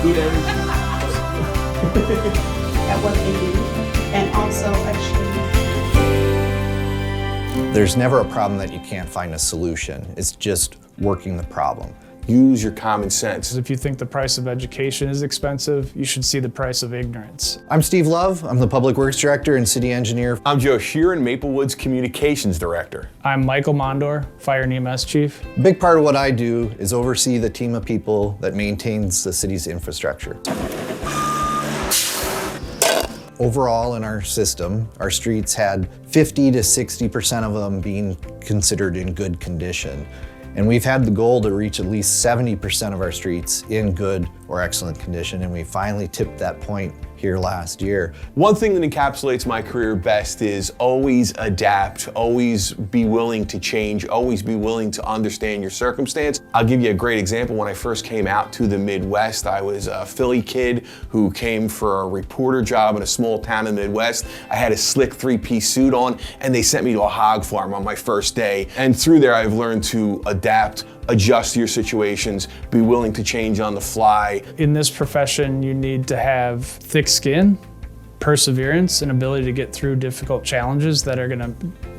good energy. At what they do and also achieve. There's never a problem that you can't find a solution. It's just working the problem. Use your common sense. If you think the price of education is expensive, you should see the price of ignorance. I'm Steve Love. I'm the Public Works Director and City Engineer. I'm Joe Sheeran, Maplewood's Communications Director. I'm Michael Mondor, Fire and EMS Chief. A big part of what I do is oversee the team of people that maintains the city's infrastructure. Overall in our system, our streets had 50 to 60% of them being considered in good condition. And we've had the goal to reach at least 70% of our streets in good or excellent condition, and we finally tipped that point here last year. One thing that encapsulates my career best is always adapt, always be willing to change, always be willing to understand your circumstance. I'll give you a great example. When I first came out to the Midwest, I was a Philly kid who came for a reporter job in a small town in the Midwest. I had a slick three-piece suit on, and they sent me to a hog farm on my first day. And through there, I've learned to adapt, adjust to your situations, be willing to change on the fly. In this profession, you need to have thick skin, perseverance, and ability to get through difficult challenges that are going to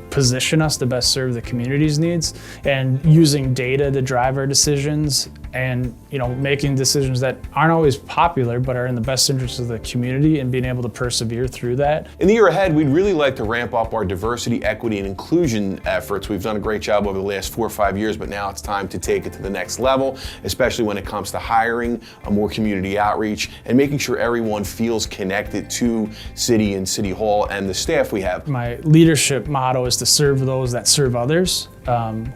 position us to best serve the community's needs, and using data to drive our decisions, and making decisions that aren't always popular but are in the best interest of the community, and being able to persevere through that. In the year ahead, we'd really like to ramp up our diversity, equity, and inclusion efforts. We've done a great job over the last 4 or 5 years, but now it's time to take it to the next level, especially when it comes to hiring, more community outreach, and making sure everyone feels connected to City and City Hall and the staff we have. My leadership motto is to serve those that serve others.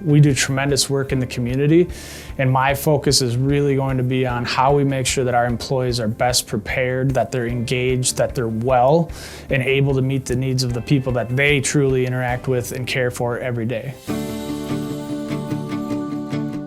We do tremendous work in the community, and my focus is really going to be on how we make sure that our employees are best prepared, that they're engaged, that they're well, and able to meet the needs of the people that they truly interact with and care for every day.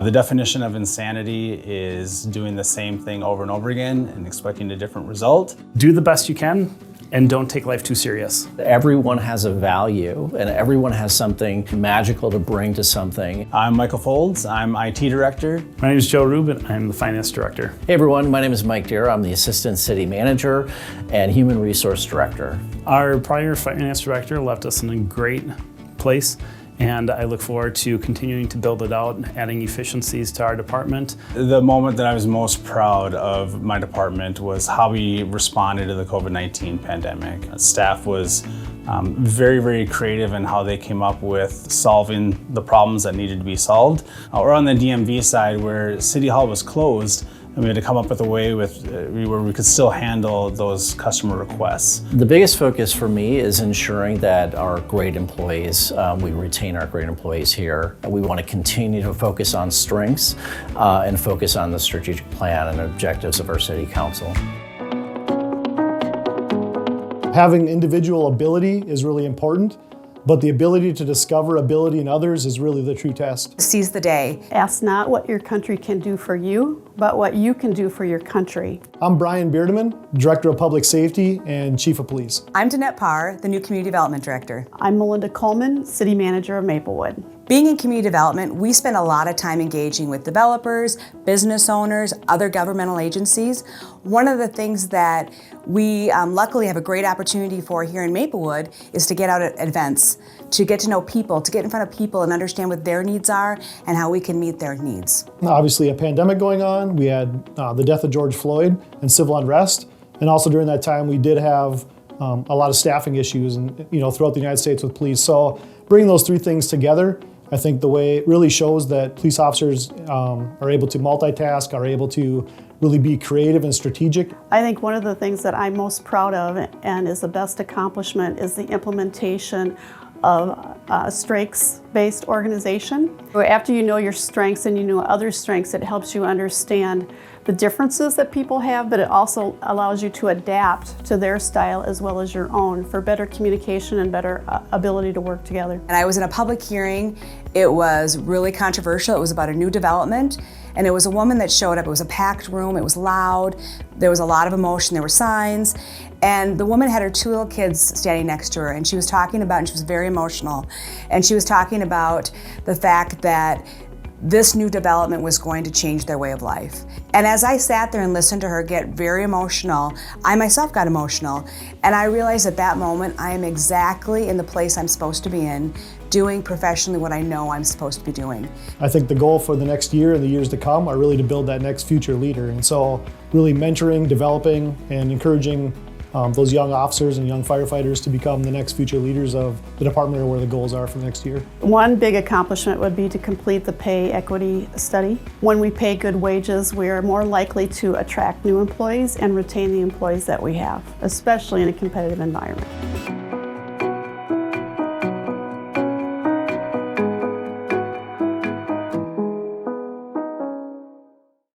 The definition of insanity is doing the same thing over and over again and expecting a different result. Do the best you can, and don't take life too serious. Everyone has a value, and everyone has something magical to bring to something. I'm Michael Folds. I'm IT Director. My name is Joe Rubin. I'm the Finance Director. Hey everyone, my name is Mike Deere. I'm the Assistant City Manager and Human Resource Director. Our prior Finance Director left us in a great place, and I look forward to continuing to build it out, adding efficiencies to our department. The moment that I was most proud of my department was how we responded to the COVID-19 pandemic. Staff was very, very creative in how they came up with solving the problems that needed to be solved. Or on the DMV side, where City Hall was closed, and we had to come up with a way where we could still handle those customer requests. The biggest focus for me is ensuring that our great employees, we retain our great employees here. We want to continue to focus on strengths and focus on the strategic plan and objectives of our City Council. Having individual ability is really important, but the ability to discover ability in others is really the true test. Seize the day. Ask not what your country can do for you, but what you can do for your country. I'm Brian Beardeman, Director of Public Safety and Chief of Police. I'm Danette Parr, the new Community Development Director. I'm Melinda Coleman, City Manager of Maplewood. Being in community development, we spend a lot of time engaging with developers, business owners, other governmental agencies. One of the things that we luckily have a great opportunity for here in Maplewood is to get out at events, to get to know people, to get in front of people and understand what their needs are and how we can meet their needs. Obviously a pandemic going on, we had the death of George Floyd and civil unrest, and also during that time we did have a lot of staffing issues and throughout the United States with police. So bringing those three things together, I think the way it really shows that police officers are able to multitask, are able to really be creative and strategic. I think one of the things that I'm most proud of and is the best accomplishment is the implementation of a strengths-based organization. After you know your strengths and you know other strengths, it helps you understand the differences that people have, but it also allows you to adapt to their style as well as your own for better communication and better ability to work together. And I was in a public hearing. It was really controversial. It was about a new development, and it was a woman that showed up. It was a packed room. It was loud. There was a lot of emotion. There were signs. And the woman had her 2 little kids standing next to her, and she was talking about, and she was very emotional, and she was talking about the fact that this new development was going to change their way of life. And as I sat there and listened to her get very emotional, I myself got emotional, and I realized at that moment I am exactly in the place I'm supposed to be in, doing professionally what I know I'm supposed to be doing. I think the goal for the next year and the years to come are really to build that next future leader. And so really mentoring, developing, and encouraging those young officers and young firefighters to become the next future leaders of the department or where the goals are for next year. One big accomplishment would be to complete the pay equity study. When we pay good wages, we are more likely to attract new employees and retain the employees that we have, especially in a competitive environment.